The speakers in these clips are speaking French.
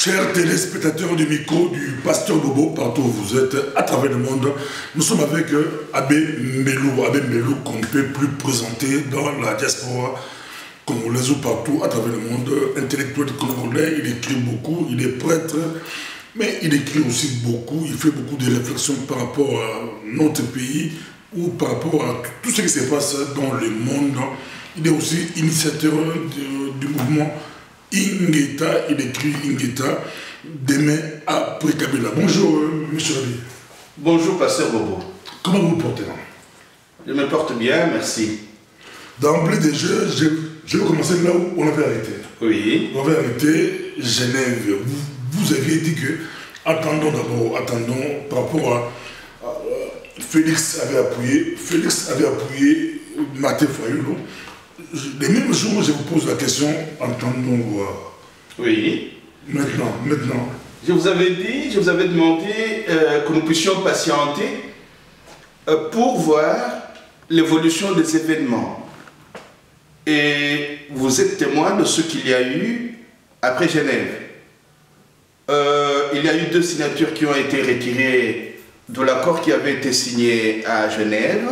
Chers téléspectateurs du micro du Pasteur Bobo, partout où vous êtes, à travers le monde, nous sommes avec Abbé Mbelou, qu'on ne peut plus présenter dans la diaspora congolaise ou partout à travers le monde. Intellectuel congolais, il écrit beaucoup, il est prêtre, mais il écrit aussi beaucoup, il fait beaucoup de réflexions par rapport à notre pays ou par rapport à tout ce qui se passe dans le monde. Il est aussi initiateur du mouvement Ingeta, il écrit Ingeta, demain après Kabila. Bonjour, monsieur Abi. Bonjour, Pasteur Bobo. Comment vous vous portez? Je me porte bien, merci. D'emblée des jeux, je vais commencer là où on avait arrêté. Oui. On avait arrêté Genève. Vous aviez dit que, attendons par rapport à Félix avait appuyé Martin Fayulu. Les mêmes jours, je vous pose la question, entendons voir. Oui. Maintenant. Je vous avais demandé que nous puissions patienter pour voir l'évolution des événements. Et vous êtes témoin de ce qu'il y a eu après Genève. Il y a eu 2 signatures qui ont été retirées de l'accord qui avait été signé à Genève.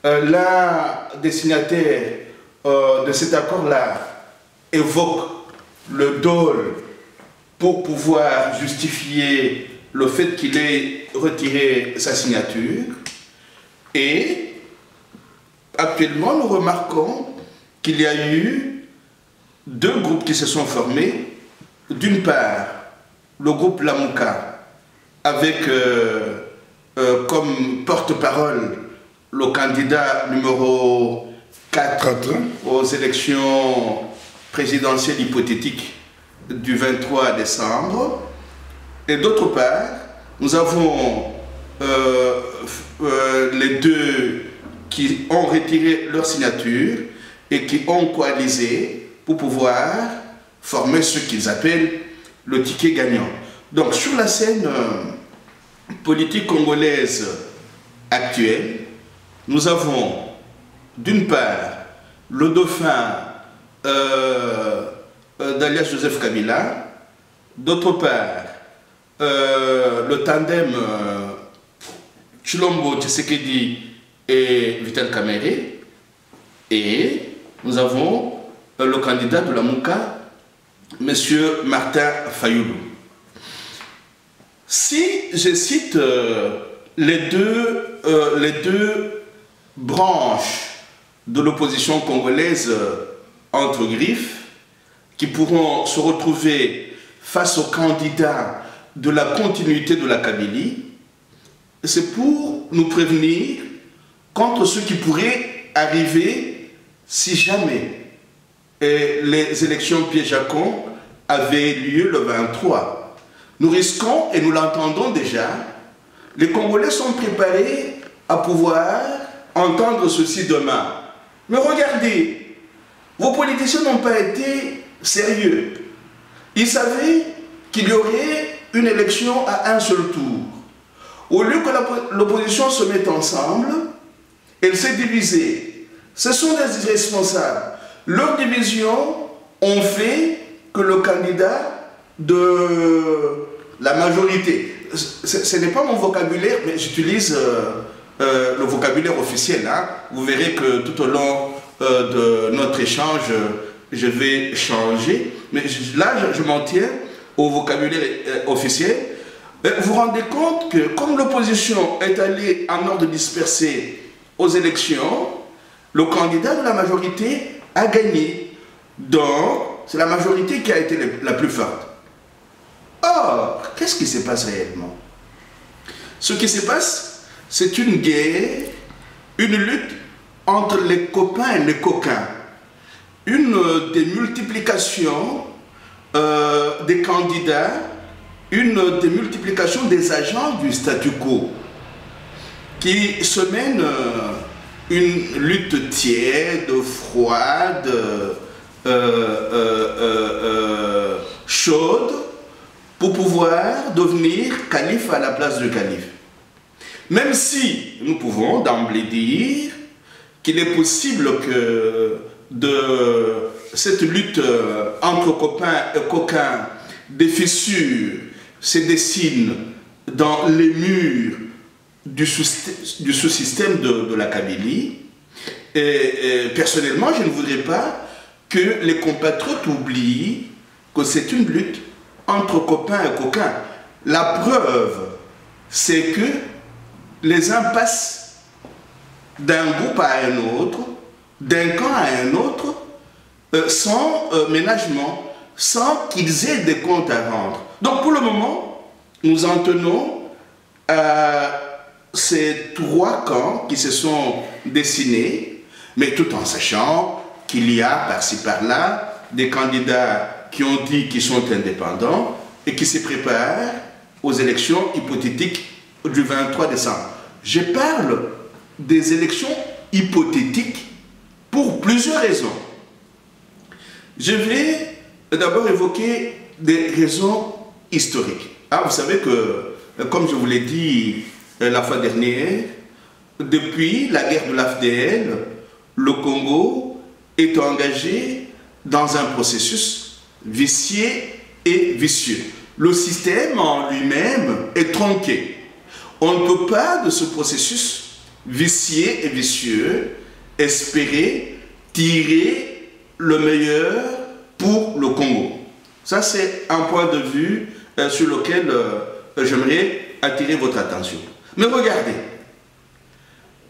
L'un des signataires de cet accord-là évoque le dol pour pouvoir justifier le fait qu'il ait retiré sa signature. Et actuellement, nous remarquons qu'il y a eu 2 groupes qui se sont formés. D'une part, le groupe Lamuka, avec comme porte-parole le candidat numéro 4 aux élections présidentielles hypothétiques du 23 décembre. Et d'autre part, nous avons les 2 qui ont retiré leur signature et qui ont coalisé pour pouvoir former ce qu'ils appellent le ticket gagnant. Donc sur la scène politique congolaise actuelle, nous avons d'une part le dauphin d'alias Joseph Kabila, d'autre part le tandem Tshilombo Tshisekedi et Vital Kamerhe, et nous avons le candidat de la Mouka, M. Martin Fayulu. Si je cite les deux branches de l'opposition congolaise entre griffes, qui pourront se retrouver face aux candidats de la continuité de la Kabylie, c'est pour nous prévenir contre ce qui pourrait arriver si jamais les élections piège-à-con avaient lieu le 23. Nous risquons, et nous l'entendons déjà, les Congolais sont préparés à pouvoir entendre ceci demain. Mais regardez, vos politiciens n'ont pas été sérieux. Ils savaient qu'il y aurait une élection à un seul tour. Au lieu que l'opposition se mette ensemble, elle s'est divisée. Ce sont des irresponsables. Leur division ont fait que le candidat de la majorité, ce n'est pas mon vocabulaire, mais j'utilise le vocabulaire officiel. Hein. Vous verrez que tout au long de notre échange, je vais changer. Mais là, je m'en tiens au vocabulaire officiel. Vous vous rendez compte que comme l'opposition est allée en ordre dispersé aux élections, le candidat de la majorité a gagné. Donc, c'est la majorité qui a été la plus forte. Or, qu'est-ce qui se passe réellement? Ce qui se passe, c'est une guerre, une lutte entre les copains et les coquins. Une démultiplication des candidats, une démultiplication des agents du statu quo qui se mène une lutte tiède, froide, chaude, pour pouvoir devenir calife à la place du calife. Même si nous pouvons d'emblée dire qu'il est possible que de cette lutte entre copains et coquins des fissures se dessinent dans les murs du sous-système de la Kabylie. Et personnellement, je ne voudrais pas que les compatriotes oublient que c'est une lutte entre copains et coquins. La preuve, c'est que les uns passent d'un groupe à un autre, d'un camp à un autre, sans ménagement, sans qu'ils aient des comptes à rendre. Donc pour le moment, nous en tenons à ces trois camps qui se sont dessinés, mais tout en sachant qu'il y a par-ci par-là des candidats qui ont dit qu'ils sont indépendants et qui se préparent aux élections hypothétiques du 23 décembre. Je parle des élections hypothétiques pour plusieurs raisons. Je vais d'abord évoquer des raisons historiques. Ah, vous savez que, comme je vous l'ai dit la fois dernière, depuis la guerre de l'AFDL, le Congo est engagé dans un processus vicieux et vicieux. Le système en lui-même est tronqué. On ne peut pas de ce processus vicieux et vicieux espérer tirer le meilleur pour le Congo. Ça, c'est un point de vue sur lequel j'aimerais attirer votre attention. Mais regardez,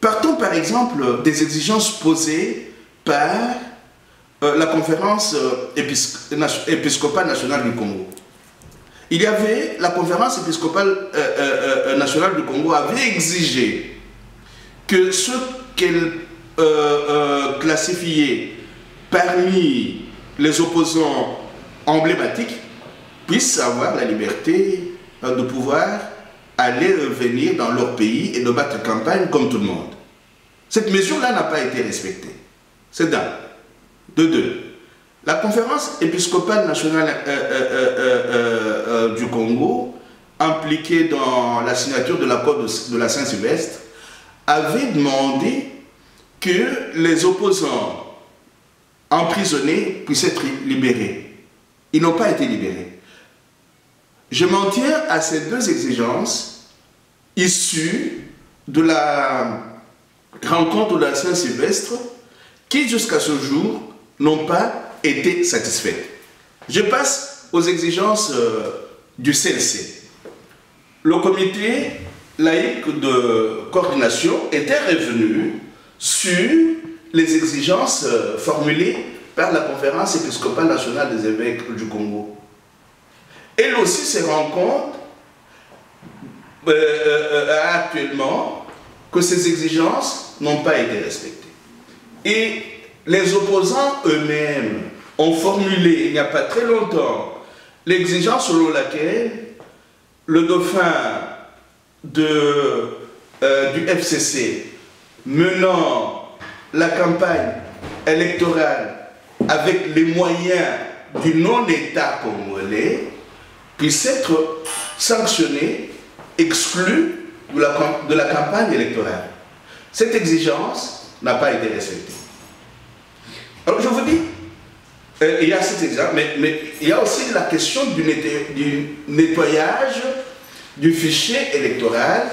partons par exemple des exigences posées par la conférence épiscopale nationale du Congo. Il y avait, la conférence épiscopale nationale du Congo avait exigé que ceux qu'elle classifiait parmi les opposants emblématiques puissent avoir la liberté de pouvoir aller venir dans leur pays et de battre campagne comme tout le monde. Cette mesure-là n'a pas été respectée. C'est d'un. De deux. La conférence épiscopale nationale du Congo, impliquée dans la signature de l'accord de la Saint-Sylvestre, avait demandé que les opposants emprisonnés puissent être libérés. Ils n'ont pas été libérés. Je m'en tiens à ces deux exigences issues de la rencontre de la Saint-Sylvestre qui, jusqu'à ce jour, n'ont pas été satisfaites. Je passe aux exigences du CLC. Le comité laïque de coordination était revenu sur les exigences formulées par la conférence épiscopale nationale des évêques du Congo. Elle aussi se rend compte actuellement que ces exigences n'ont pas été respectées. Et les opposants eux-mêmes ont formulé il n'y a pas très longtemps l'exigence selon laquelle le dauphin du FCC menant la campagne électorale avec les moyens du non-État congolais puisse être sanctionné, exclu de la campagne électorale. Cette exigence n'a pas été respectée. Alors je vous dis, il y a cet exemple, mais il y a aussi la question du nettoyage du fichier électoral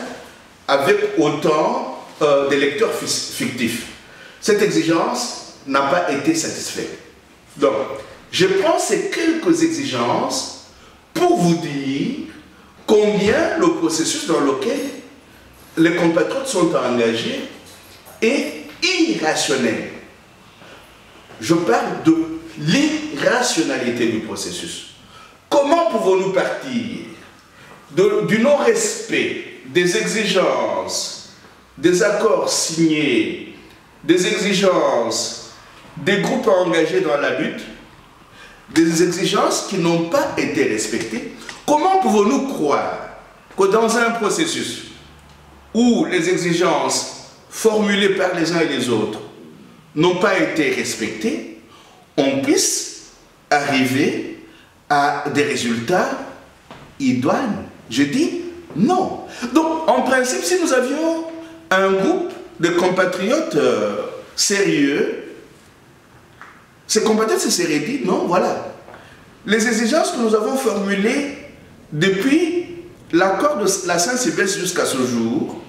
avec autant d'électeurs fictifs. Cette exigence n'a pas été satisfaite. Donc, je prends ces quelques exigences pour vous dire combien le processus dans lequel les compatriotes sont engagés est irrationnel. Je parle de l'irrationalité du processus. Comment pouvons-nous partir du non-respect des exigences, des accords signés, des exigences des groupes engagés dans la lutte, des exigences qui n'ont pas été respectées? Comment pouvons-nous croire que dans un processus où les exigences formulées par les uns et les autres n'ont pas été respectées, on puisse arriver à des résultats idoines? Je dis non. Donc, en principe, si nous avions un groupe de compatriotes sérieux, ces compatriotes se seraient dit non, voilà. les exigences que nous avons formulées depuis l'accord de la Saint-Sylvestre jusqu'à ce jour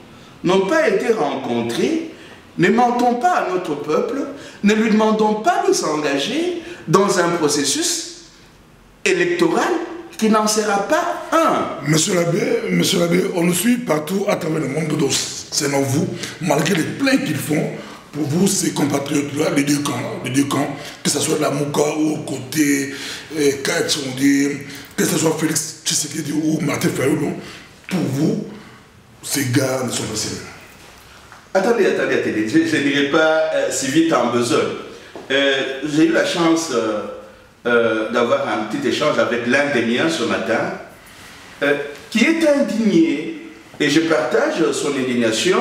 n'ont pas été rencontrées. Ne mentons pas à notre peuple, ne lui demandons pas de s'engager dans un processus électoral qui n'en sera pas un. Monsieur l'abbé, on nous suit partout à travers le monde, donc selon vous, malgré les plaintes qu'ils font, pour vous, ces compatriotes-là, les deux camps, que ce soit la Mouka ou côté Kaïtsondi, que ce soit Félix Tshisekedi ou Martin Fayulu, pour vous, ces gars ne sont pas sérieux. Attendez, je n'irai pas si vite en besogne. J'ai eu la chance d'avoir un petit échange avec l'un des miens ce matin, qui est indigné, et je partage son indignation.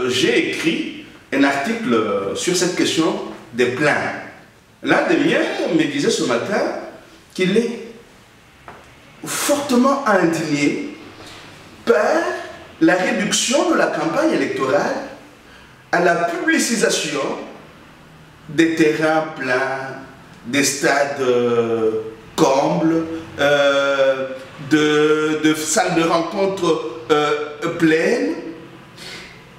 J'ai écrit un article sur cette question des plaintes. L'un des miens me disait ce matin qu'il est fortement indigné par la réduction de la campagne électorale à la publicisation des terrains pleins, des stades combles, de salles de rencontre pleines.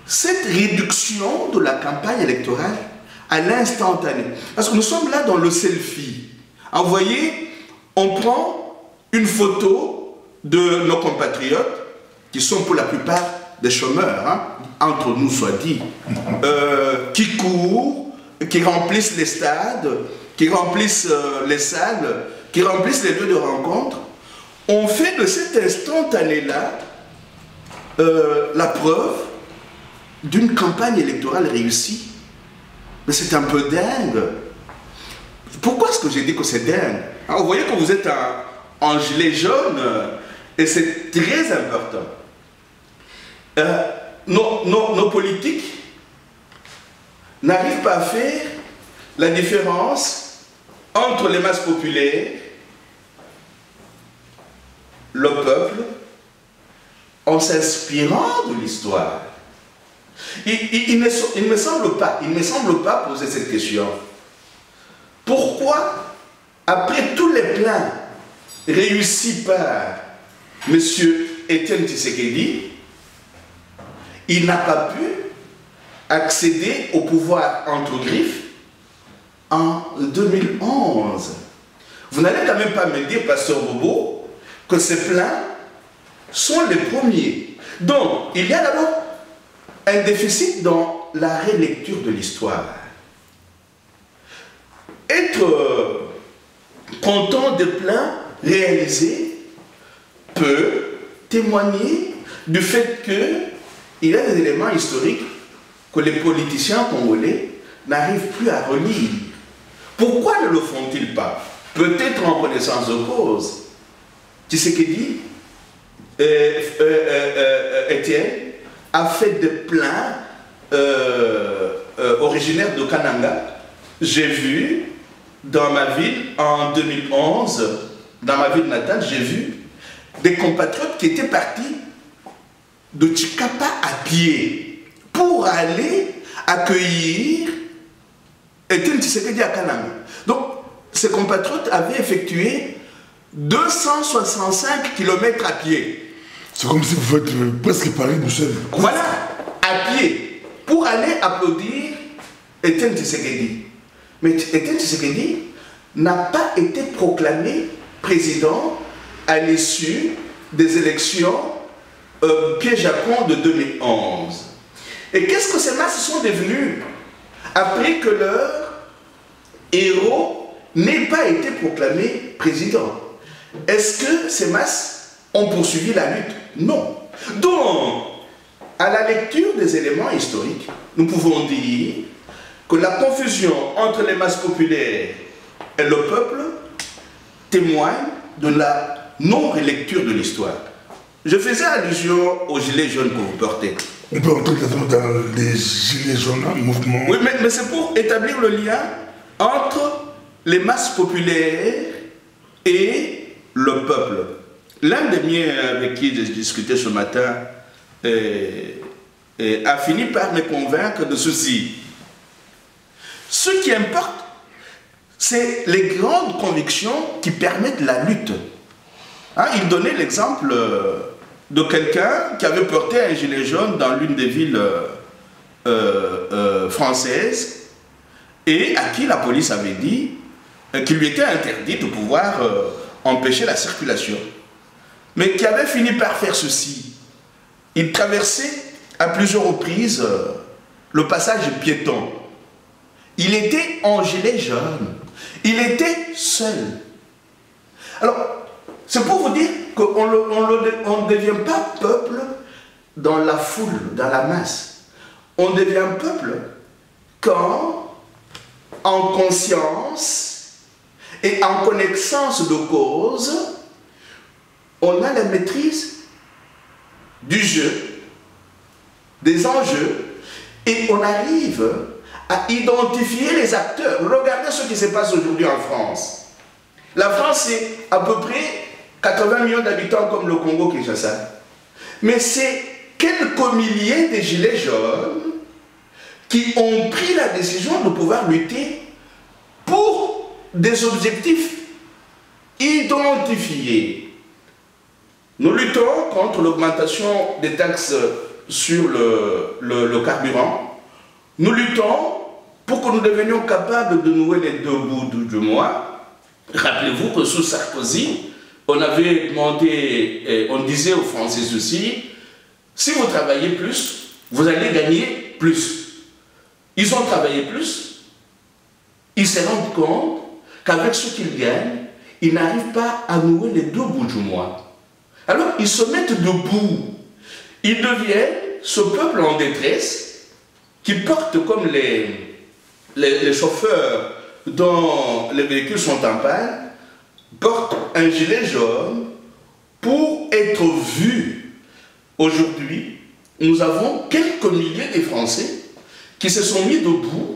Cette réduction de la campagne électorale à l'instantané, parce que nous sommes là dans le selfie. Vous voyez, on prend une photo de nos compatriotes qui sont pour la plupart des chômeurs, hein, entre nous soit dit, qui courent, qui remplissent les stades, qui remplissent les salles, qui remplissent les lieux de rencontre. On fait de cet instantané-là la preuve d'une campagne électorale réussie. Mais c'est un peu dingue. Pourquoi est-ce que j'ai dit que c'est dingue? Alors, vous voyez que vous êtes en gilet jaune, et c'est très important. Nos politiques n'arrivent pas à faire la différence entre les masses populaires, le peuple, en s'inspirant de l'histoire. Il ne me semble pas poser cette question. Pourquoi, après tous les plans réussis par M. Étienne Tshisekedi, il n'a pas pu accéder au pouvoir entre griffes en 2011. Vous n'allez quand même pas me dire, Pasteur Bobo, que ces plans sont les premiers. Donc, il y a d'abord un déficit dans la relecture de l'histoire. Être content des plans réalisés peut témoigner du fait qu'il y a des éléments historiques que les politiciens congolais n'arrivent plus à relire. Pourquoi ne le font-ils pas? Peut-être en connaissance de cause. Tshisekedi, Étienne, a fait des plans originaires de Kananga. J'ai vu dans ma ville, en 2011, dans ma ville natale, j'ai vu des compatriotes qui étaient partis de Chikapa à pied pour aller accueillir Étienne Tshisekedi à Kananga. Donc, ces compatriotes avaient effectué 265 km à pied. C'est comme si vous faites presque Paris-Bruxelles. Voilà, à pied, pour aller applaudir Étienne Tshisekedi. Mais Étienne Tshisekedi n'a pas été proclamé président à l'issue des élections piège-à-con de 2011. Et qu'est-ce que ces masses sont devenues après que leur héros n'ait pas été proclamé président? Est-ce que ces masses ont poursuivi la lutte? Non. Donc, à la lecture des éléments historiques, nous pouvons dire que la confusion entre les masses populaires et le peuple témoigne de la non-relecture de l'histoire. Je faisais allusion aux gilets jaunes que vous portez. On peut entrer dans les gilets jaunes, un mouvement. Oui, mais c'est pour établir le lien entre les masses populaires et le peuple. L'un des miens avec qui j'ai discuté ce matin a fini par me convaincre de ceci. Ce qui importe, c'est les grandes convictions qui permettent la lutte. Hein, il donnait l'exemple de quelqu'un qui avait porté un gilet jaune dans l'une des villes françaises et à qui la police avait dit qu'il lui était interdit de pouvoir empêcher la circulation. Mais qui avait fini par faire ceci. Il traversait à plusieurs reprises le passage piéton. Il était en gilet jaune. Il était seul. Alors, c'est pour vous dire qu'on ne devient pas peuple dans la foule, dans la masse. On devient peuple quand, en conscience et en connaissance de cause, on a la maîtrise du jeu, des enjeux, et on arrive à identifier les acteurs. Regardez ce qui se passe aujourd'hui en France. La France, c'est à peu près 80 millions d'habitants comme le Congo-Kinshasa. Mais c'est quelques milliers de gilets jaunes qui ont pris la décision de pouvoir lutter pour des objectifs identifiés. Nous luttons contre l'augmentation des taxes sur le carburant. Nous luttons pour que nous devenions capables de nouer les deux bouts du mois. Rappelez-vous que sous Sarkozy, on avait demandé, on disait aux Français ceci, si vous travaillez plus, vous allez gagner plus. Ils ont travaillé plus, ils se rendent compte qu'avec ce qu'ils gagnent, ils n'arrivent pas à nouer les deux bouts du mois. Alors ils se mettent debout, ils deviennent ce peuple en détresse qui porte comme les chauffeurs dont les véhicules sont en panne, portent un gilet jaune pour être vus. Aujourd'hui, nous avons quelques milliers de Français qui se sont mis debout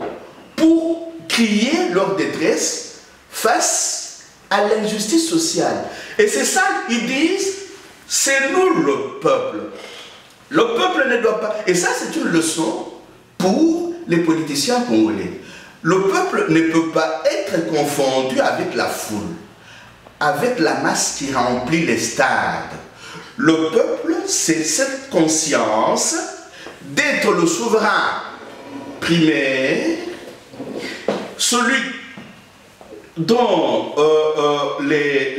pour crier leur détresse face à l'injustice sociale. Et c'est ça, ils disent, c'est nous le peuple. Le peuple ne doit pas... Et ça, c'est une leçon pour les politiciens congolais. Le peuple ne peut pas être confondu avec la foule, avec la masse qui remplit les stades. Le peuple, c'est cette conscience d'être le souverain primaire, celui dont les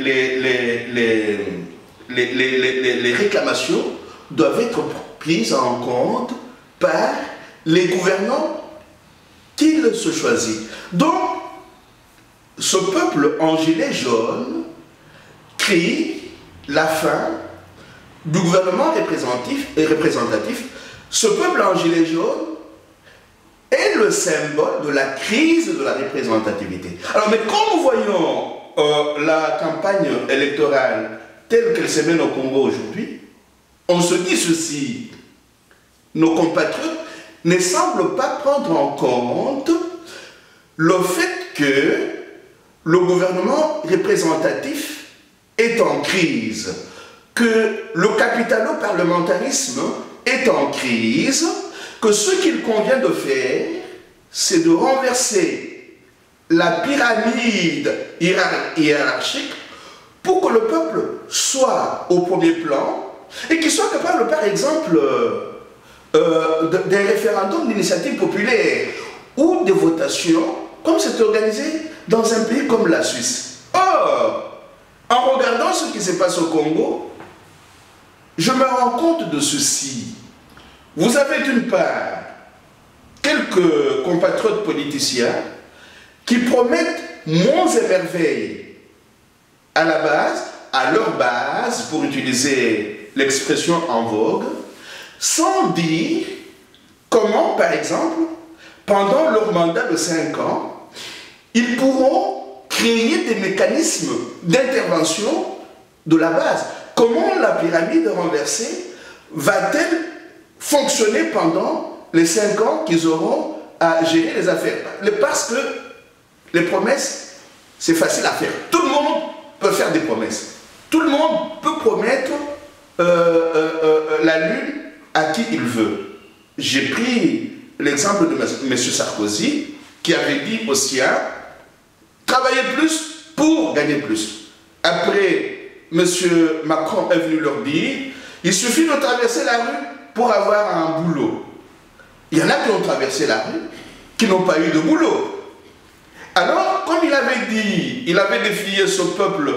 réclamations doivent être prises en compte par les gouvernants qu'il se choisit. Donc, ce peuple en gilet jaune crie la fin du gouvernement représentatif. Ce peuple en gilet jaune est le symbole de la crise de la représentativité. Alors, mais quand nous voyons la campagne électorale telle qu'elle se mène au Congo aujourd'hui, on se dit ceci: nos compatriotes ne semblent pas prendre en compte le fait que le gouvernement représentatif est en crise, que le capitalo-parlementarisme est en crise, que ce qu'il convient de faire, c'est de renverser la pyramide hiérarchique pour que le peuple soit au premier plan et qu'il soit capable, par exemple, d'un référendum d'initiative populaire ou des votations comme c'est organisé dans un pays comme la Suisse. Or, en regardant ce qui se passe au Congo, je me rends compte de ceci. Vous avez d'une part quelques compatriotes politiciens qui promettent monts et merveilles à la base, à leur base, pour utiliser l'expression en vogue, sans dire comment, par exemple, pendant leur mandat de 5 ans, ils pourront créer des mécanismes d'intervention de la base. Comment la pyramide renversée va-t-elle fonctionner pendant les 5 ans qu'ils auront à gérer les affaires? Parce que les promesses, c'est facile à faire. Tout le monde peut faire des promesses. Tout le monde peut promettre la lune à qui il veut. J'ai pris l'exemple de M. Sarkozy qui avait dit aux siens: travailler plus pour gagner plus. Après, M. Macron est venu leur dire, il suffit de traverser la rue pour avoir un boulot. Il y en a qui ont traversé la rue, qui n'ont pas eu de boulot. Alors, comme il avait dit, il avait défié ce peuple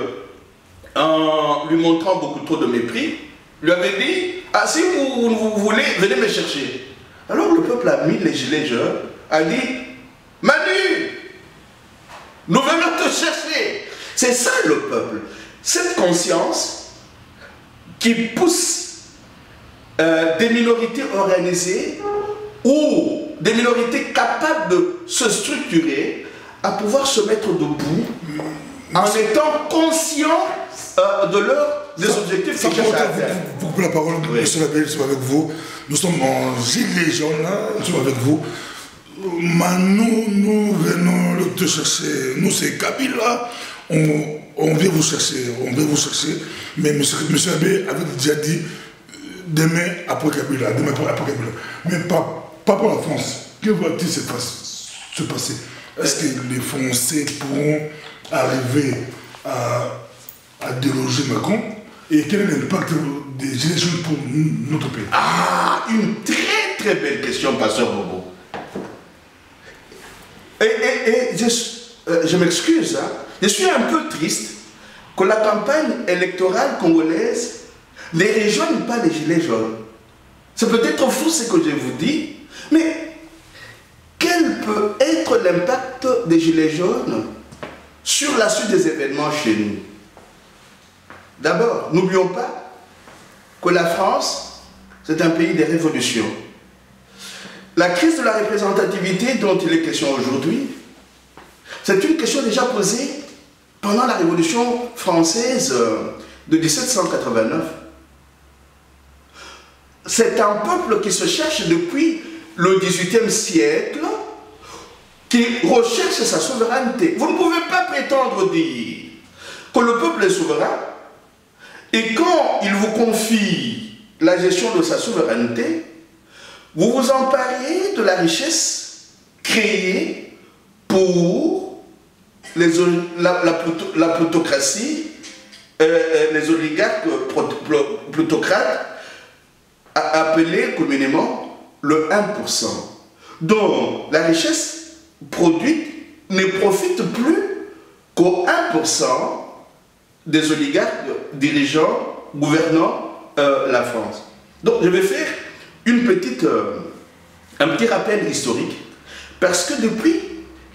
en lui montrant beaucoup trop de mépris, lui avait dit, ah si vous voulez, venez me chercher. Alors le peuple a mis les gilets jaunes, a dit, Manu, nous venons te chercher. C'est ça le peuple. Cette conscience qui pousse des minorités organisées ou des minorités capables de se structurer à pouvoir se mettre debout en étant conscients des objectifs qu'ils cherchent à atteindre. Vous coupez la parole, oui. Monsieur Labelle, nous sommes avec vous. Nous sommes en gilet jaune, là, nous sommes avec vous. Nous venons te chercher. Nous, c'est Kabila. On vient vous chercher, mais M. Abbé avait déjà dit demain après Kabila, mais pas pour la France. Que va-t-il se passer? Est-ce que les Français pourront arriver à déloger Macron? Et quel est l'impact des gilets jaunes pour notre pays? Ah, une très très belle question, Pasteur Bobo. Et je m'excuse, hein. Je suis un peu triste que la campagne électorale congolaise ne rejoigne pas les gilets jaunes. C'est peut-être fou ce que je vous dis, mais quel peut être l'impact des gilets jaunes sur la suite des événements chez nous? D'abord, n'oublions pas que la France, c'est un pays des révolutions. La crise de la représentativité dont il est question aujourd'hui, c'est une question déjà posée pendant la Révolution française de 1789. C'est un peuple qui se cherche depuis le XVIIIe siècle, qui recherche sa souveraineté. Vous ne pouvez pas prétendre dire que le peuple est souverain et quand il vous confie la gestion de sa souveraineté, vous vous emparez de la richesse créée pour la plutocratie, les oligarques plutocrates, appelés communément le 1%. Donc, la richesse produite ne profite plus qu'au 1% des oligarques dirigeants, gouvernant la France. Donc, je vais faire un petit rappel historique, parce que depuis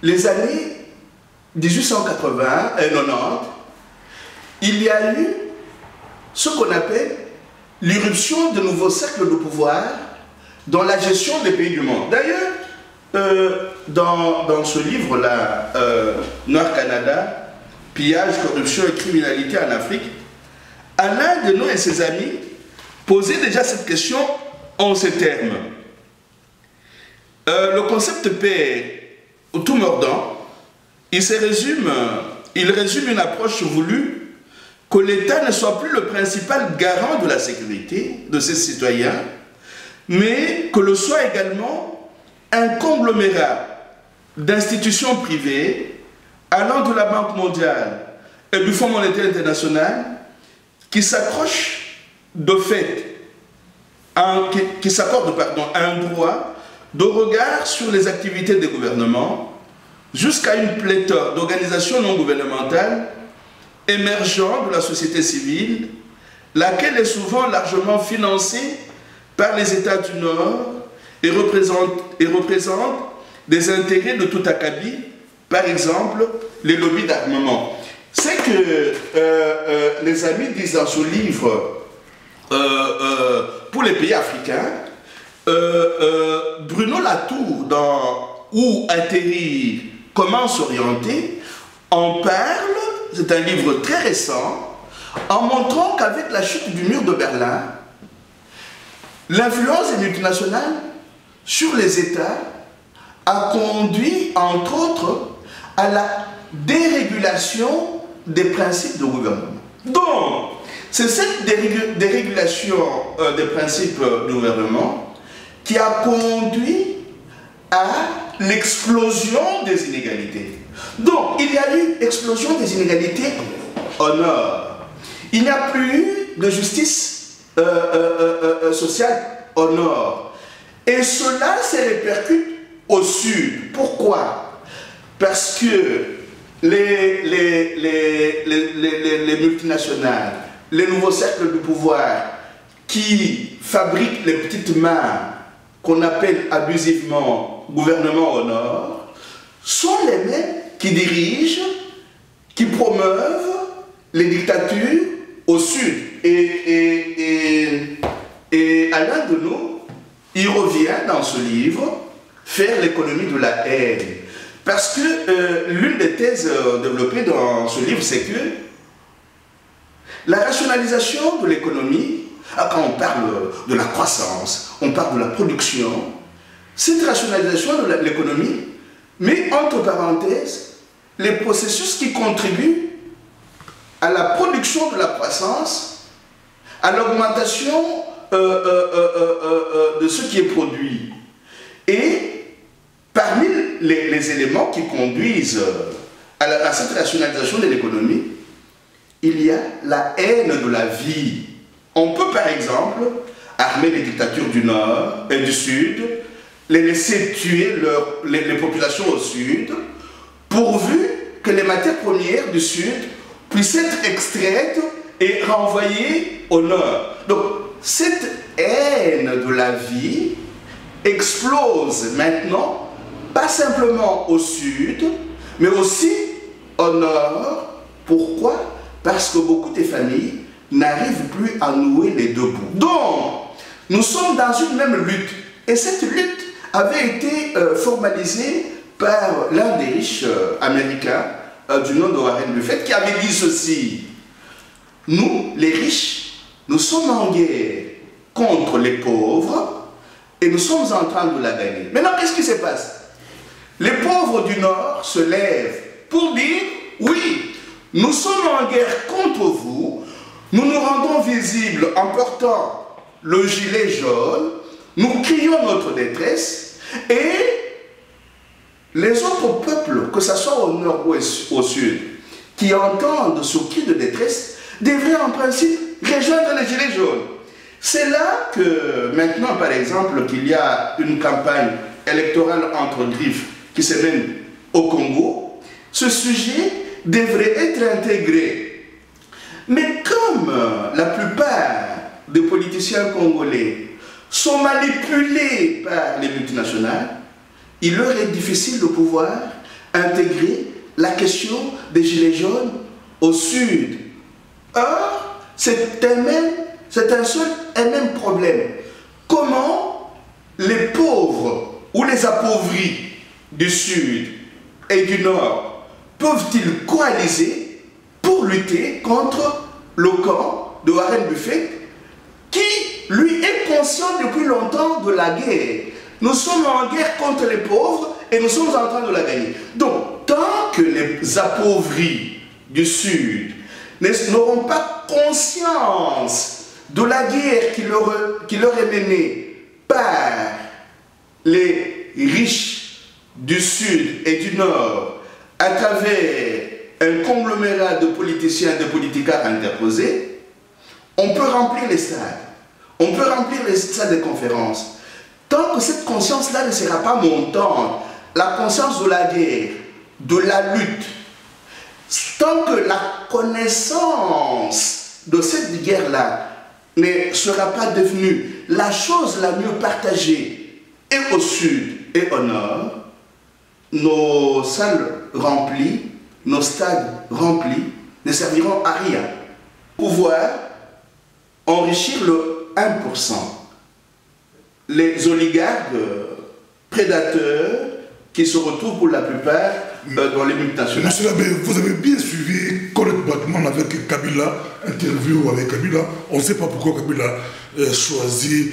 les années 1880 et 90, il y a eu ce qu'on appelle l'irruption de nouveaux cercles de pouvoir dans la gestion des pays du monde. D'ailleurs, dans ce livre-là, Noir Canada, pillage, corruption et criminalité en Afrique, Alain Denon et ses amis posaient déjà cette question en ces termes. Le concept père tout mordant, il résume une approche voulue que l'État ne soit plus le principal garant de la sécurité de ses citoyens, mais que le soit également un conglomérat d'institutions privées allant de la Banque mondiale et du Fonds monétaire international qui s'accrochent de fait, qui s'accordent un droit de regard sur les activités des gouvernements jusqu'à une pléthore d'organisations non gouvernementales émergeant de la société civile, laquelle est souvent largement financée par les États du Nord et représente des intérêts de tout acabit, par exemple les lobbies d'armement. C'est que les amis disent dans ce livre, pour les pays africains, Bruno Latour, dans Où atterrir, comment s'orienter, en parle. C'est un livre très récent, en montrant qu'avec la chute du mur de Berlin, l'influence des multinationales sur les États a conduit, entre autres, à la dérégulation des principes de gouvernement. Donc, c'est cette dérégulation des principes de gouvernement qui a conduit à l'explosion des inégalités. Donc, il y a eu explosion des inégalités au Nord. Il n'y a plus eu de justice sociale au Nord. Et cela se répercute au Sud. Pourquoi? Parce que les multinationales, les nouveaux cercles de pouvoir qui fabriquent les petites mains qu'on appelle abusivement gouvernement au Nord, sont les mêmes qui dirigent, qui promeuvent les dictatures au Sud. Et à l'un de nous, il revient dans ce livre faire l'économie de la haine. Parce que l'une des thèses développées dans ce livre, c'est que la rationalisation de l'économie, quand on parle de la croissance, on parle de la production, cette rationalisation de l'économie met entre parenthèses les processus qui contribuent à la production de la croissance, à l'augmentation de ce qui est produit. Et parmi les éléments qui conduisent à cette rationalisation de l'économie, il y a la haine de la vie. On peut par exemple armer les dictatures du Nord et du Sud, les laisser tuer les populations au Sud, pourvu que les matières premières du Sud puissent être extraites et renvoyées au Nord. Donc cette haine de la vie explose maintenant, pas simplement au Sud, mais aussi au Nord. Pourquoi? Parce que beaucoup de familles n'arrivent plus à nouer les deux bouts. Donc, nous sommes dans une même lutte. Et cette lutte avait été formalisée par l'un des riches américains du nom de Warren Buffett, qui avait dit ceci: nous, les riches, nous sommes en guerre contre les pauvres et nous sommes en train de la gagner. Maintenant, qu'est-ce qui se passe? Les pauvres du Nord se lèvent pour dire: oui, nous sommes en guerre contre vous, nous nous rendons visibles en portant le gilet jaune, nous crions notre détresse, et les autres peuples, que ce soit au Nord ou au Sud, qui entendent ce cri de détresse, devraient en principe rejoindre les gilets jaunes. C'est là que maintenant, par exemple, qu'il y a une campagne électorale entre griffes qui se mène au Congo, ce sujet devrait être intégré. Mais comme la plupart des politiciens congolais sont manipulés par les multinationales, il leur est difficile de pouvoir intégrer la question des gilets jaunes au Sud. Or, c'est un seul et même problème. Comment les pauvres ou les appauvris du Sud et du Nord peuvent-ils coaliser pour lutter contre le camp de Warren Buffett, qui, lui, est conscient depuis longtemps de la guerre. Nous sommes en guerre contre les pauvres et nous sommes en train de la gagner. Donc, tant que les appauvris du Sud n'auront pas conscience de la guerre qui leur est menée par les riches du Sud et du Nord à travers un conglomérat de politiciens, de politicards interposés, on peut remplir les stades, on peut remplir les stades de conférences. Tant que cette conscience-là ne sera pas montante, la conscience de la guerre, de la lutte, tant que la connaissance de cette guerre-là ne sera pas devenue la chose la mieux partagée, et au Sud et au Nord, nos salles remplies, nos stades remplis ne serviront à rien. Pouvoir enrichir le 1%. Les oligarques prédateurs qui se retrouvent pour la plupart dans les multinationales. Monsieur Labbé, vous avez bien suivi Colette Batman avec Kabila, interview avec Kabila. On ne sait pas pourquoi Kabila a choisi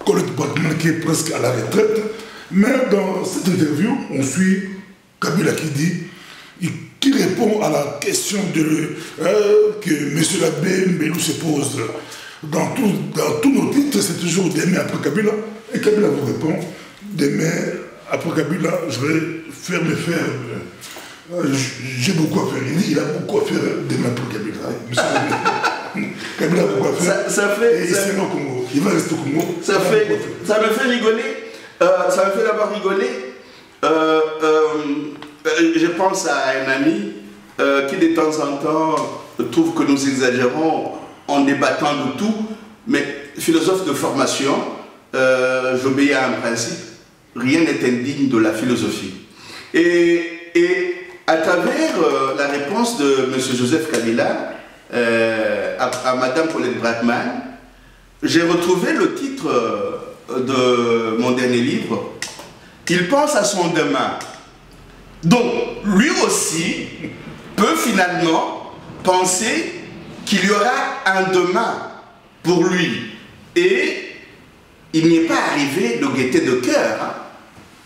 Colette Batman qui est presque à la retraite. Mais dans cette interview, on suit Kabila qui répond à la question que M. Labbé Mbelou se pose. Dans tous nos titres, c'est toujours demain après Kabila. Et Kabila vous répond demain après Kabila, je vais faire mes faire. J'ai beaucoup à faire. Il a beaucoup à faire demain pour Kabila. Kabila a beaucoup à faire. Ça fait. Et c'est au Congo. Il va rester au Congo. Ça me fait rigoler. Ça me fait d'abord rigoler. Je pense à un ami qui de temps en temps trouve que nous exagérons en débattant de tout, mais philosophe de formation, j'obéis à un principe, rien n'est indigne de la philosophie. Et à travers la réponse de M. Joseph Kabila à Mme Colette Braeckman, j'ai retrouvé le titre de mon dernier livre, Il pense à son demain. Donc, lui aussi peut finalement penser qu'il y aura un demain pour lui. Et il n'y est pas arrivé de gaieté de cœur.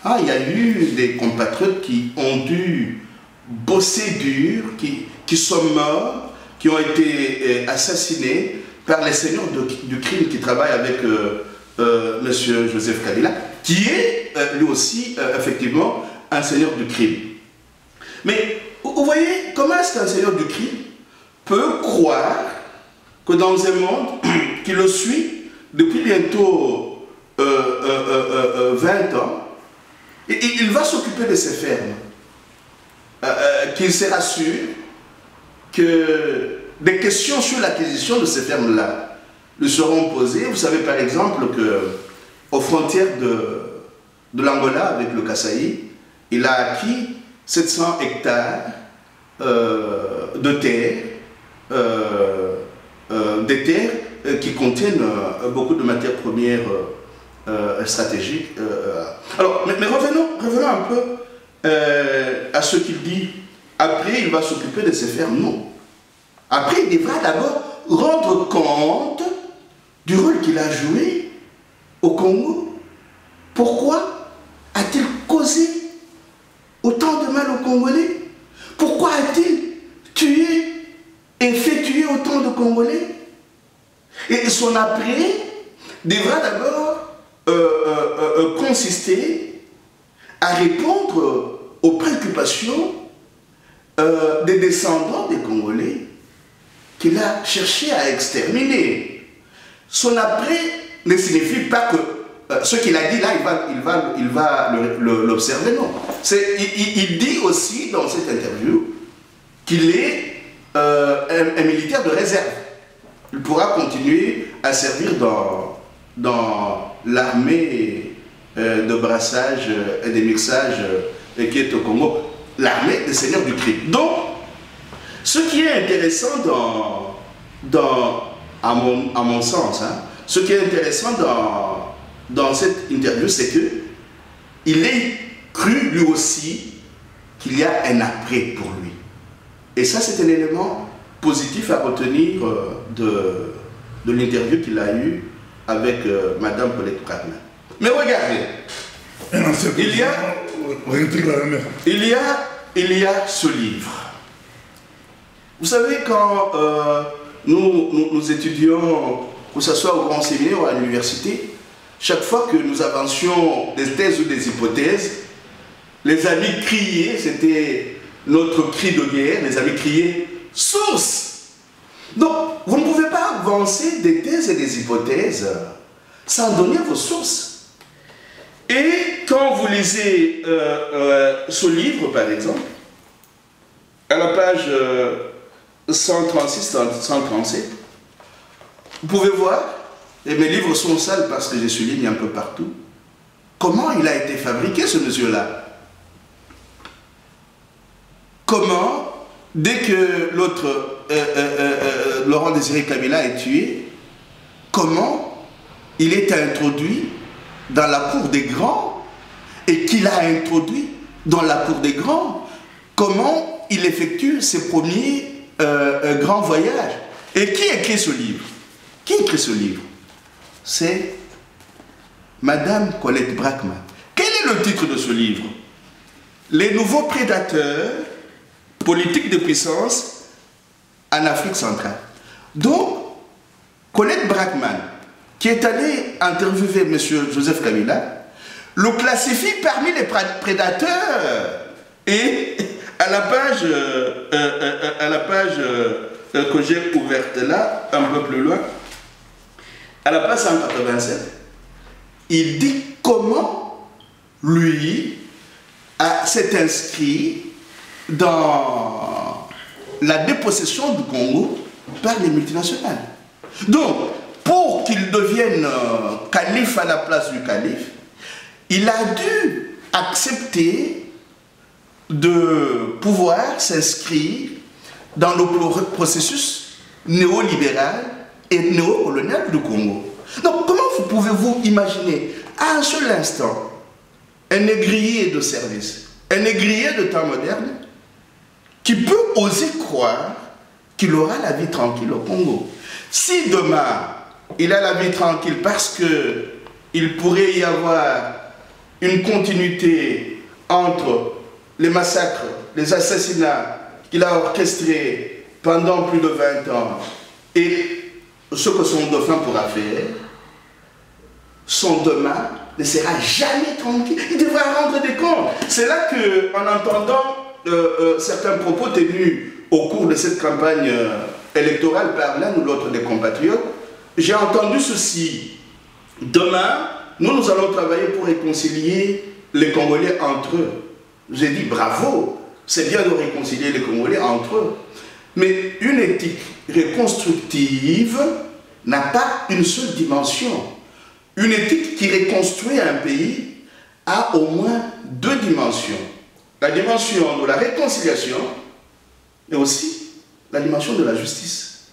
Hein. Il y a eu des compatriotes qui ont dû bosser dur, qui sont morts, qui ont été assassinés par les seigneurs du crime qui travaillent avec M. Joseph Kabila, qui est lui aussi, effectivement, un seigneur du crime. Mais vous voyez, comment est-ce qu'un seigneur du crime peut croire que dans un monde qui le suit depuis bientôt 20 ans, il va s'occuper de ses fermes, qu'il se rassure que des questions sur l'acquisition de ces fermes-là lui seront posées. Vous savez par exemple qu'aux frontières de l'Angola avec le Kasaï, il a acquis 700 hectares de terre, des terres qui contiennent beaucoup de matières premières stratégiques. Alors, mais revenons un peu à ce qu'il dit. Après, il va s'occuper de ses fermes. Non. Après, il devra d'abord rendre compte du rôle qu'il a joué au Congo. Pourquoi a-t-il causé autant de mal aux Congolais? Pourquoi a-t-il tué et fait tuer autant de Congolais? Et son après devra d'abord consister à répondre aux préoccupations des descendants des Congolais qu'il a cherché à exterminer. Son après ne signifie pas que ce qu'il a dit là, il va l'observer, non. Il dit aussi dans cette interview qu'il est un militaire de réserve. Il pourra continuer à servir dans l'armée de brassage et de mixage qui est au Congo, l'armée des seigneurs du crime. Donc, ce qui est intéressant à mon sens, hein, ce qui est intéressant dans cette interview, c'est qu'il ait cru lui aussi qu'il y a un après pour lui. Et ça, c'est un élément positif à retenir de l'interview qu'il a eue avec Mme Colette Braeckman. Mais regardez, il y a ce livre. Vous savez, quand nous étudions, que ce soit au grand séminaire ou à l'université, chaque fois que nous avancions des thèses ou des hypothèses, les amis criaient, c'était notre cri de guerre, les amis criaient « source ». Donc, vous ne pouvez pas avancer des thèses et des hypothèses sans donner vos sources. Et quand vous lisez ce livre, par exemple, à la page 136-137, vous pouvez voir, et mes livres sont sales parce que je souligne un peu partout, comment il a été fabriqué ce monsieur-là. Comment, dès que l'autre, Laurent Désiré Kabila est tué, comment il est introduit dans la cour des grands et qu'il a introduit dans la cour des grands, comment il effectue ses premiers grands voyages. Et qui écrit ce livre? Qui écrit ce livre? C'est Madame Colette Braeckman. Quel est le titre de ce livre? Les nouveaux prédateurs politiques de puissance en Afrique centrale. Donc, Colette Braeckman, qui est allée interviewer M. Joseph Kabila, le classifie parmi les prédateurs. Et à la page que j'ai ouverte là, un peu plus loin, à la page 187, il dit comment lui s'est inscrit dans la dépossession du Congo par les multinationales. Donc, pour qu'il devienne calife à la place du calife, il a dû accepter de pouvoir s'inscrire dans le processus néolibéral et néocolonial du Congo. Donc, comment pouvez-vous imaginer à un seul instant un négrier de service, un négrier de temps moderne, qui peut oser croire qu'il aura la vie tranquille au Congo? Si demain, il a la vie tranquille parce qu'il pourrait y avoir une continuité entre les massacres, les assassinats qu'il a orchestrés pendant plus de 20 ans et ce que son dauphin pourra faire, son demain ne sera jamais tranquille. Il devra rendre des comptes. C'est là qu'en entendant certains propos tenus au cours de cette campagne électorale par l'un ou l'autre des compatriotes, j'ai entendu ceci. Demain, nous allons travailler pour réconcilier les Congolais entre eux. J'ai dit bravo, c'est bien de réconcilier les Congolais entre eux. Mais une éthique reconstructive n'a pas une seule dimension. Une éthique qui reconstruit un pays a au moins deux dimensions. La dimension de la réconciliation et aussi la dimension de la justice.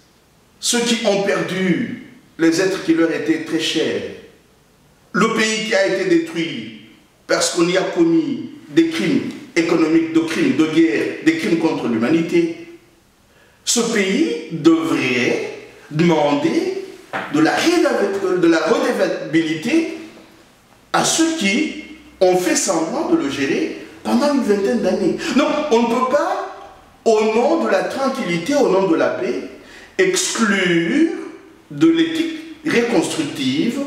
Ceux qui ont perdu les êtres qui leur étaient très chers, le pays qui a été détruit parce qu'on y a commis des crimes économiques, des crimes de guerre, des crimes contre l'humanité, ce pays devrait demander de la redevabilité à ceux qui ont fait semblant de le gérer pendant une vingtaine d'années. Donc, on ne peut pas, au nom de la tranquillité, au nom de la paix, exclure de l'éthique reconstructive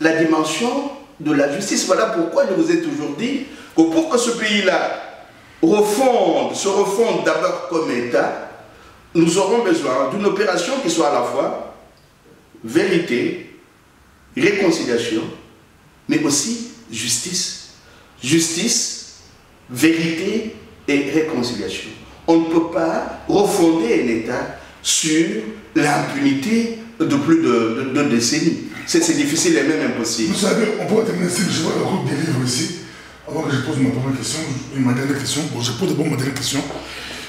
la dimension de la justice. Voilà pourquoi je vous ai toujours dit que pour que ce pays-là se refonde d'abord comme État, nous aurons besoin d'une opération qui soit à la fois vérité, réconciliation, mais aussi justice. Justice, vérité et réconciliation. On ne peut pas refonder un État sur l'impunité de plus de décennies. C'est difficile et même impossible. Vous savez, on pourrait terminer ici, je vois le groupe des livres ici. Avant que je pose ma première question, ma dernière question. Bon, je pose d'abord ma dernière question.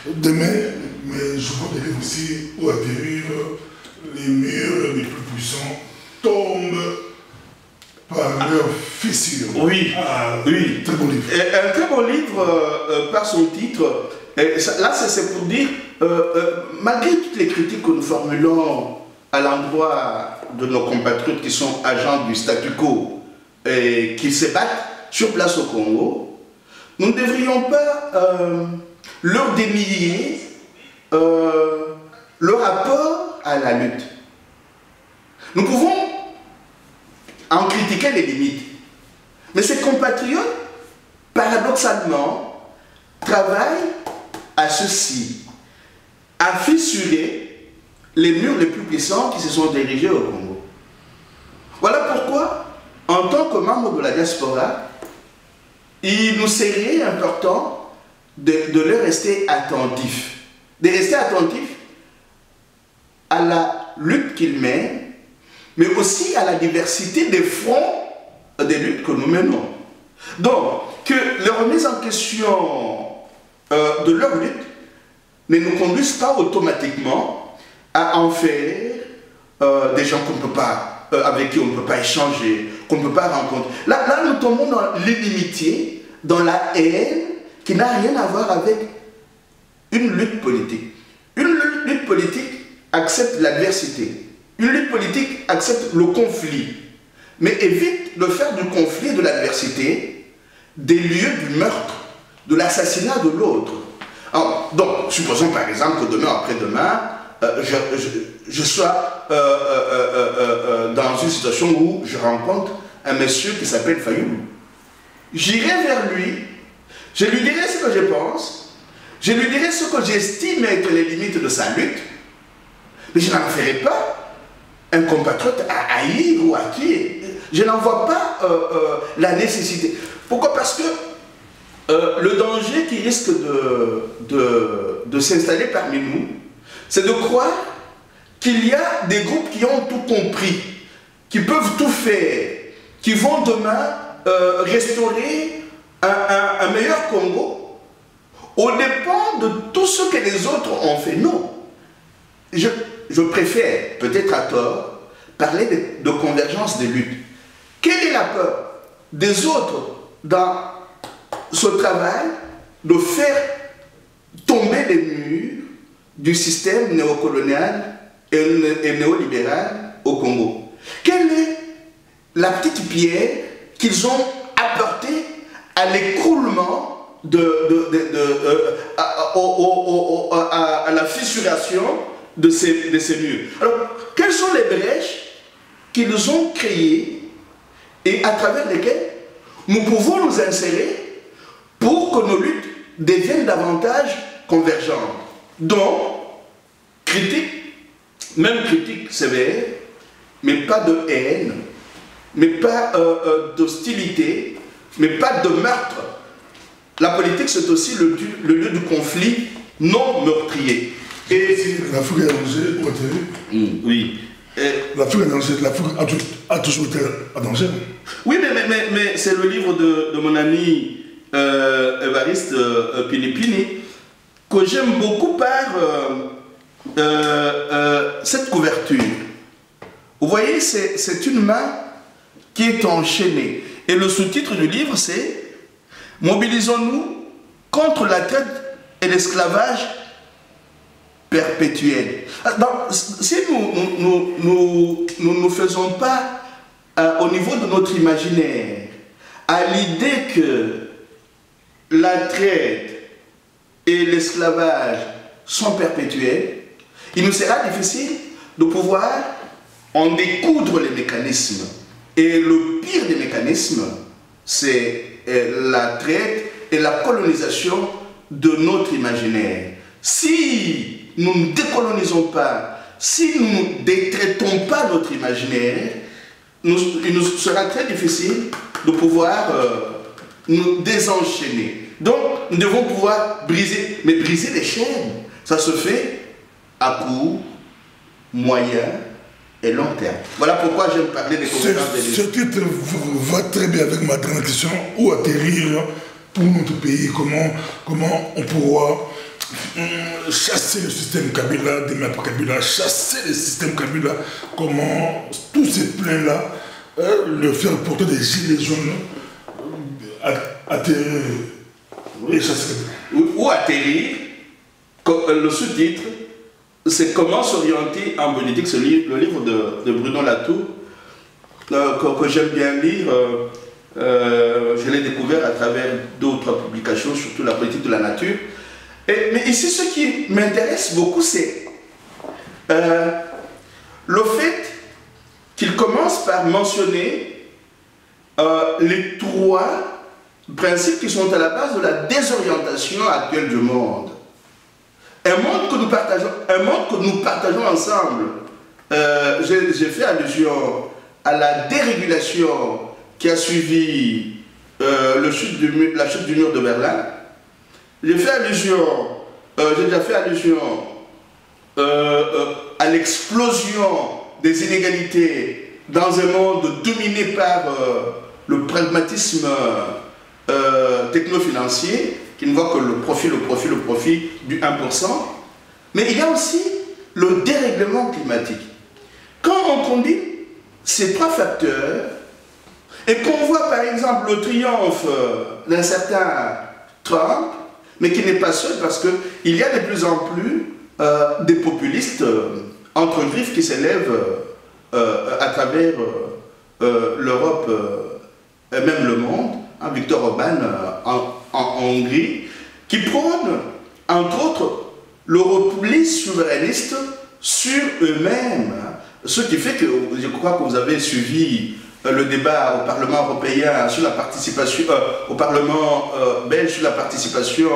Demain, mais je vois des livres ici où atterrir les murs les plus puissants tombent par leur fissure. Oui, oui. Très bon livre. Un très bon livre par son titre. Là, c'est pour dire, malgré toutes les critiques que nous formulons à l'endroit de nos compatriotes qui sont agents du statu quo et qui se battent sur place au Congo, nous ne devrions pas leur dénier le rapport à la lutte. Nous pouvons en critiquer les limites, mais ces compatriotes, paradoxalement, travaillent à ceci, à fissurer les murs les plus puissants qui se sont dirigés au Congo. Voilà pourquoi, en tant que membre de la diaspora, il nous serait important de leur rester attentifs. De rester attentifs à la lutte qu'ils mènent, mais aussi à la diversité des fronts des luttes que nous menons. Donc, que la remise en question de leur lutte ne nous conduise pas automatiquement à en faire des gens qu'on ne peut pas, avec qui on ne peut pas échanger, qu'on ne peut pas rencontrer. Là, nous tombons dans l'inimitié, dans la haine, qui n'a rien à voir avec une lutte politique. Une lutte politique accepte l'adversité. Une lutte politique accepte le conflit, mais évite de faire du conflit et de l'adversité des lieux du meurtre, de l'assassinat de l'autre. Donc, supposons par exemple que demain, après-demain, je sois dans une situation où je rencontre un monsieur qui s'appelle Fayoulou. j'irai vers lui, je lui dirai ce que je pense, je lui dirai ce que j'estime être les limites de sa lutte, mais je n'en ferai pas un compatriote à haïr ou à tuer. Je n'en vois pas la nécessité. Pourquoi? Parce que le danger qui risque de s'installer parmi nous, c'est de croire qu'il y a des groupes qui ont tout compris, qui peuvent tout faire, qui vont demain restaurer un meilleur Congo au dépend de tout ce que les autres ont fait. Non. Je préfère, peut-être à tort, parler de convergence des luttes. Quelle est la peur des autres dans ce travail de faire tomber les murs du système néocolonial et néolibéral au Congo? Quelle est la petite pierre qu'ils ont apportée à l'écroulement à la fissuration de ces murs? Alors, quelles sont les brèches qu'ils ont créées et à travers lesquelles nous pouvons nous insérer pour que nos luttes deviennent davantage convergentes? Donc, même critique sévère, mais pas de haine, mais pas d'hostilité, mais pas de meurtre. La politique, c'est aussi le lieu du conflit non meurtrier. Et l'Afrique est danger, oui. L'Afrique est danger, l'Afrique a toujours été en danger. Oui, mais c'est le livre de mon ami Évariste Pilipini que j'aime beaucoup par cette couverture. Vous voyez, c'est une main qui est enchaînée. Et le sous-titre du livre, c'est « Mobilisons-nous contre la traite et l'esclavage perpétuel ». Si nous ne faisons pas au niveau de notre imaginaire à l'idée que la traite et l'esclavage sont perpétuels, il nous sera difficile de pouvoir en découdre les mécanismes. Et le pire des mécanismes, c'est la traite et la colonisation de notre imaginaire. Si nous ne décolonisons pas, si nous ne détraitons pas notre imaginaire, il nous sera très difficile de pouvoir nous désenchaîner. Donc, nous devons pouvoir briser, mais briser les chaînes, ça se fait à court, moyen et long terme. Voilà pourquoi j'aime parler des convergences des luttes. Ce titre va très bien avec ma dernière question. Où atterrir pour notre pays? Comment on pourra chasser le système Kabila, des maîtres Kabila, chasser le système Kabila? Comment tous ces plans-là, le faire porter des gilets jaunes, atterrir et chasser Kabila? Où atterrir? Le sous-titre, c'est comment s'orienter en politique. C'est le livre de Bruno Latour que j'aime bien lire. Je l'ai découvert à travers d'autres publications, surtout la politique de la nature. Mais ici, ce qui m'intéresse beaucoup, c'est le fait qu'il commence par mentionner les trois principes qui sont à la base de la désorientation actuelle du monde. Un monde que nous partageons ensemble. J'ai fait allusion à la dérégulation qui a suivi la chute du mur de Berlin. J'ai déjà fait allusion à l'explosion des inégalités dans un monde dominé par le pragmatisme techno-financier qui ne voit que le profit du 1%. Mais il y a aussi le dérèglement climatique. Quand on combine ces trois facteurs et qu'on voit par exemple le triomphe d'un certain Trump, mais qui n'est pas seul parce qu'il y a de plus en plus des populistes entre griffes qui s'élèvent à travers l'Europe et même le monde, hein, Viktor Orban en Hongrie, qui prônent, entre autres, le repli souverainiste sur eux-mêmes. Ce qui fait que, je crois que vous avez suivi le débat au Parlement européen sur la participation, au Parlement belge sur la participation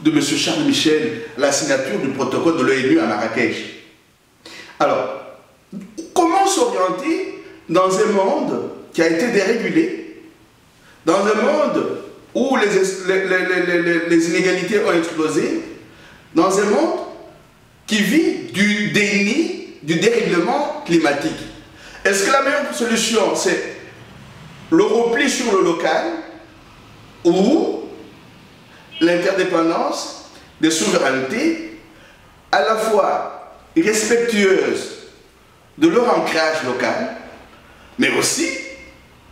de M. Charles Michel à la signature du protocole de l'ONU à Marrakech. Alors, comment s'orienter dans un monde qui a été dérégulé, dans un monde où les inégalités ont explosé, dans un monde qui vit du déni, du dérèglement climatique? Est-ce que la meilleure solution, c'est le repli sur le local ou l'interdépendance des souverainetés à la fois respectueuses de leur ancrage local, mais aussi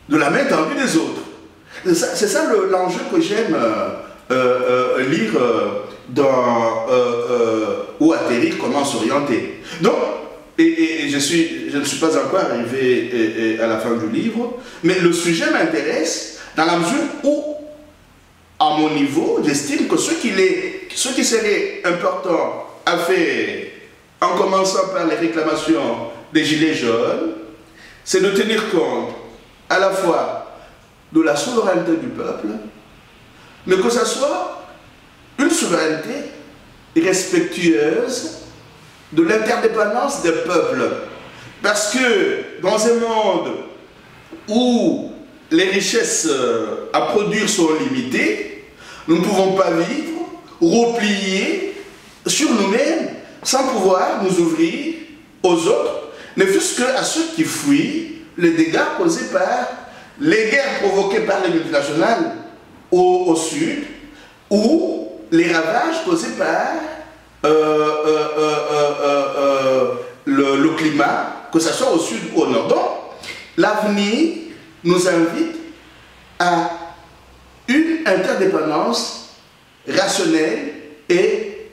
de la main tendue des autres? C'est ça l'enjeu que j'aime lire dans Où atterrir, comment s'orienter. Donc, et je ne suis pas encore arrivé à la fin du livre, mais le sujet m'intéresse dans la mesure où, à mon niveau, j'estime que ce qui serait important à faire, en commençant par les réclamations des Gilets jaunes, c'est de tenir compte à la fois de la souveraineté du peuple, mais que ce soit une souveraineté respectueuse de l'interdépendance des peuples. Parce que dans un monde où les richesses à produire sont limitées, nous ne pouvons pas vivre repliés sur nous-mêmes sans pouvoir nous ouvrir aux autres, ne fût-ce qu'à ceux qui fuient les dégâts causés par les guerres provoquées par les multinationales au sud ou les ravages causés par le climat, que ce soit au sud ou au nord. Donc, l'avenir nous invite à une interdépendance rationnelle et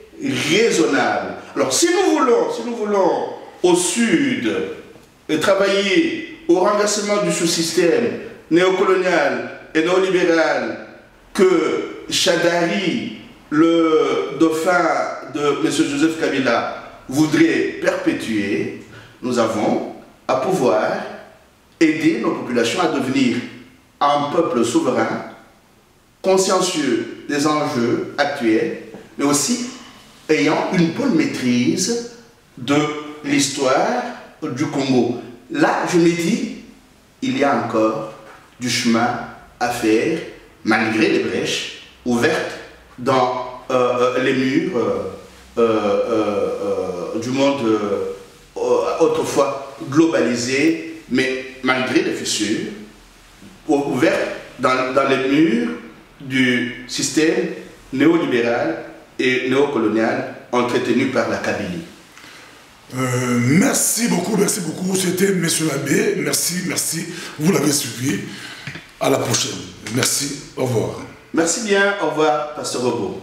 raisonnable. Alors, si nous voulons au sud travailler au renversement du sous-système néocolonial et néolibéral que Chadari, le dauphin de M. Joseph Kabila, voudrait perpétuer, nous avons à pouvoir aider nos populations à devenir un peuple souverain, consciencieux des enjeux actuels, mais aussi ayant une bonne maîtrise de l'histoire du Congo. Là, je me dis, il y a encore du chemin à faire, malgré les brèches ouvertes dans les murs du monde autrefois globalisé, mais malgré les fissures ouvertes dans les murs du système néolibéral et néocolonial entretenu par la Kabylie. Merci beaucoup. C'était M. Abbé. Merci. Vous l'avez suivi. À la prochaine. Merci. Au revoir. Merci bien. Au revoir, Pasteur Robot.